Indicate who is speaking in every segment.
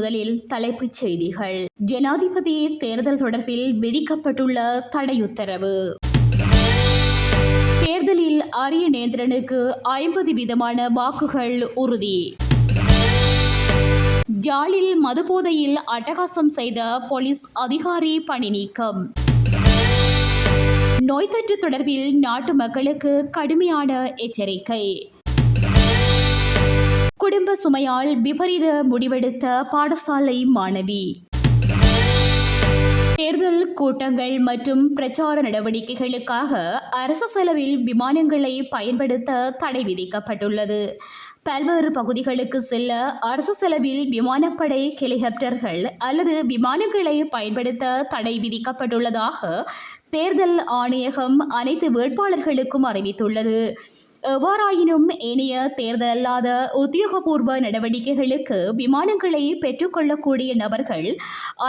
Speaker 1: முதலில் தலைப்புச் செய்திகள். ஜனாதிபதி தேர்தல் தொடர்பில் விதிக்கப்பட்டுள்ள தடையுத்தரவு. தேர்தலில் அரியநேந்திரனுக்கு 50% வாக்குகள் உறுதி. யாழில் மதுபோதையில் அட்டகாசம் செய்த போலீஸ் அதிகாரி பணி நீக்கம். நோய் தொற்று தொடர்பில் நாட்டு மக்களுக்கு கடுமையான எச்சரிக்கை. குடும்ப சுமையால் விபரீத முடிவெடுத்த பாடசாலை மாணவி. தேர்தல் கூட்டங்கள் மற்றும் பிரச்சார நடவடிக்கைகளுக்காக அரசு செலவில் விமானங்களை பயன்படுத்த தடை விதிக்கப்பட்டுள்ளது. பல்வேறு பகுதிகளுக்கு செல்ல அரசு செலவில் விமானப்படை ஹெலிகாப்டர்கள் அல்லது விமானங்களை பயன்படுத்த தடை விதிக்கப்பட்டுள்ளதாக தேர்தல் ஆணையகம் அனைத்து வேட்பாளர்களுக்கும் அறிவித்துள்ளது. எவ்வாறாயினும் ஏனைய தேர்தல் அல்லாத உத்தியோகபூர்வ நடவடிக்கைகளுக்கு விமானங்களை பெற்றுக்கொள்ளக்கூடிய நபர்கள்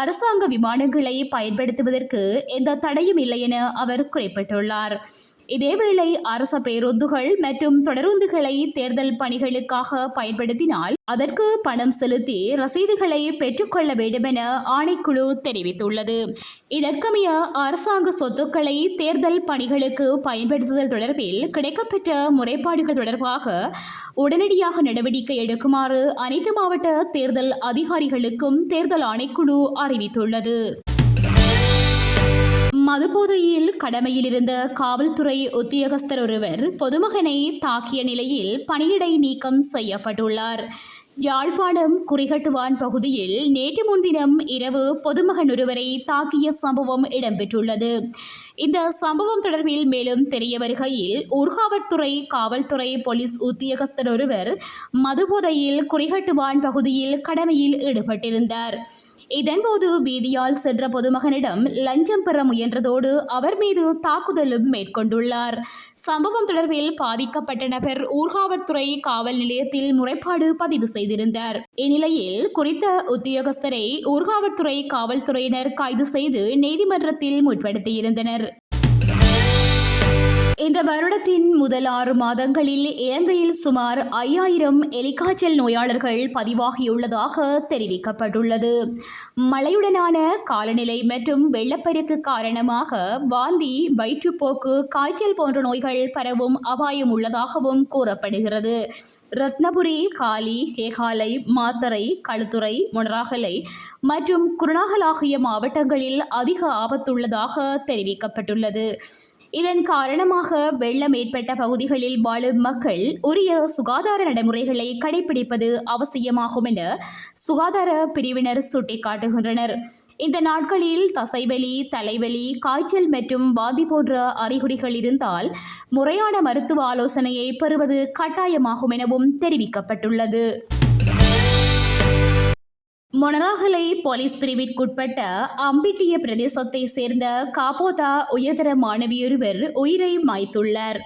Speaker 1: அரசாங்க விமானங்களை பயன்படுத்துவதற்கு எந்த தடையும் இல்லை என அவர் குறிப்பிட்டுள்ளார். இதேவேளை அரச பேருந்துகள் மற்றும் தொடருந்துகளை தேர்தல் பணிகளுக்காக பயன்படுத்தினால் அதற்கு பணம் செலுத்தி ரசீதுகளை பெற்றுக்கொள்ள வேண்டும் என ஆணைக்குழு தெரிவித்துள்ளது. இதற்கமைய அரசாங்க சொத்துக்களை தேர்தல் பணிகளுக்கு பயன்படுத்துதல் தொடர்பில் கிடைக்கப்பெற்ற முறைப்பாடுகள் தொடர்பாக உடனடியாக நடவடிக்கை எடுக்குமாறு அனைத்து மாவட்ட தேர்தல் அதிகாரிகளுக்கும் தேர்தல் ஆணைக்குழு அறிவித்துள்ளது. மதுபோதையில் கடமையில் இருந்த காவல்துறை உத்தியோகஸ்தர் ஒருவர் பொதுமகனை தாக்கிய நிலையில் பணியிடை நீக்கம் செய்யப்பட்டுள்ளார். யாழ்ப்பாணம் குறிகட்டுவான் பகுதியில் நேற்று முன்தினம் இரவு பொதுமகன் ஒருவரை தாக்கிய சம்பவம் இடம்பெற்றுள்ளது. இந்த சம்பவம் தொடர்பில் மேலும் தெரிய வருகையில் ஊர்காவற்துறை காவல்துறை போலீஸ் உத்தியோகஸ்தர் ஒருவர் மதுபோதையில் குறிகட்டுவான் பகுதியில் கடமையில் ஈடுபட்டிருந்தார். இதன்போது வீதியால் சென்ற பொதுமகனிடம் லஞ்சம் பெற முயன்றதோடு அவர் மீது தாக்குதலும் மேற்கொண்டுள்ளார். சம்பவம் தொடர்பில் பாதிக்கப்பட்ட நபர் ஊர்காவற்துறை காவல் நிலையத்தில் முறைப்பாடு பதிவு செய்திருந்தார். இந்நிலையில் குறித்த உத்தியோகஸ்தரை ஊர்காவற்துறை காவல்துறையினர் கைது செய்து நீதிமன்றத்தில் முற்படுத்தியிருந்தனர். இந்த வருடத்தின் முதல் 6 மாதங்களில் இலங்கையில் சுமார் 5000 எலிக்காய்ச்சல் நோயாளர்கள் பதிவாகியுள்ளதாக தெரிவிக்கப்பட்டுள்ளது. மழையுடனான காலநிலை மற்றும் வெள்ளப்பெருக்கு காரணமாக வாந்தி, வயிற்றுப்போக்கு, காய்ச்சல் போன்ற நோய்கள் பரவும் அபாயம் உள்ளதாகவும் கூறப்படுகிறது. ரத்னபுரி, காலி, கேகாலை, மாத்தறை, களுத்துறை, மொனராகலை மற்றும் குருநாகல் ஆகிய மாவட்டங்களில் அதிக ஆபத்துள்ளதாக தெரிவிக்கப்பட்டுள்ளது. இதன் காரணமாக வெள்ளம் ஏற்பட்ட பகுதிகளில் வாழும் மக்கள் உரிய சுகாதார நடைமுறைகளை கடைபிடிப்பது அவசியமாகும் என சுகாதார பிரிவினர் சுட்டிக்காட்டுகின்றனர். இந்த நாட்களில் தசைவலி, தலைவலி, காய்ச்சல் மற்றும் வாந்தி போன்ற அறிகுறிகள் இருந்தால் முறையான மருத்துவ ஆலோசனையை பெறுவது கட்டாயமாகும் எனவும் தெரிவிக்கப்பட்டுள்ளது. மொனராகலை போலீஸ் பிரிவிற்குட்பட்ட அம்பிட்டிய பிரதேசத்தை சேர்ந்த காப்போதா உயர்தர மாணவியொருவர் உயிரை மாய்த்துள்ளார்.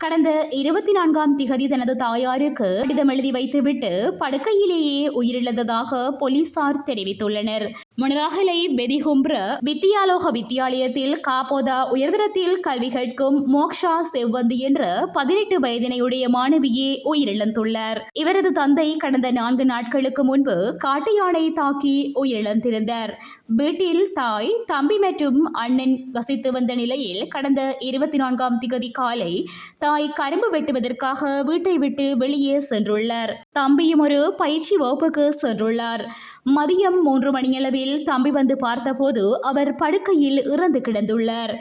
Speaker 1: கடந்த 24ஆம் திகதி தனது தாயாருக்கு கடிதம் எழுதி வைத்துவிட்டு படுக்கையிலேயே உயிரிழந்ததாக போலீசார் தெரிவித்துள்ளனர். மொனராகலை பெதிகும்ப்ர வித்தியாலோக வித்தியாலயத்தில் காப்போதா உயர்தரத்தில் கல்வி கற்கும் மோக்ஷா செவ்வந்தி என்ற 18 வயதினையுடைய மாணவியே உயிரிழந்துள்ளார். இவரது தந்தை கடந்த 4 நாட்களுக்கு முன்பு காட்டு யானை தாக்கி உயிரிழந்திருந்தார். வீட்டில் தாய், தம்பி மற்றும் அண்ணன் வசித்து வந்த நிலையில் கடந்த 24ஆம் திகதி காலை தாய் கரும்பு வெட்டுவதற்காக வீட்டை விட்டு வெளியே சென்றுள்ளார். தம்பியும் ஒரு பயிற்சி வகுப்புக்கு சென்றுள்ளார். மதியம் 3 மணியளவில் தம்பி வந்து பார்த்தபோது அவர் படுக்கையில் இறந்து கிடந்துள்ளார்.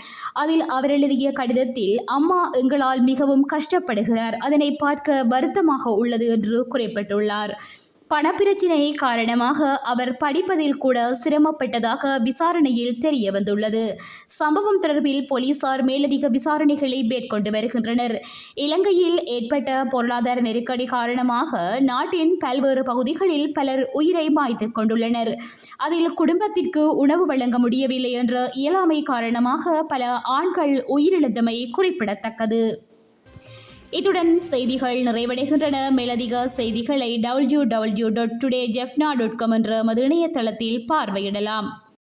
Speaker 1: அதில் அவர் எழுதிய கடிதத்தில், அம்மா எங்களால் மிகவும் கஷ்டப்படுகிறார், அதனை பார்க்க வருத்தமாக உள்ளது என்று குறிப்பிட்டுள்ளார். பணப்பிரச்சினை காரணமாக அவர் படிப்பதில் கூட சிரமப்பட்டதாக விசாரணையில் தெரிய வந்துள்ளது. சம்பவம் தொடர்பில் போலீசார் மேலதிக விசாரணைகளை மேற்கொண்டு வருகின்றனர். இலங்கையில் ஏற்பட்ட பொருளாதார நெருக்கடி காரணமாக நாட்டின் பல்வேறு பகுதிகளில் பலர் உயிரை மாய்த்துக் கொண்டுள்ளனர். அதில் குடும்பத்திற்கு உணவு வழங்க முடியவில்லை என்ற இயலாமை காரணமாக பல ஆண்கள் உயிரிழந்தமை குறிப்பிடத்தக்கது. இத்துடன் செய்திகள் நிறைவடைகின்றன. மேலதிக செய்திகளை www.todayjefna.com என்ற மது இணையதளத்தில் பார்வையிடலாம்.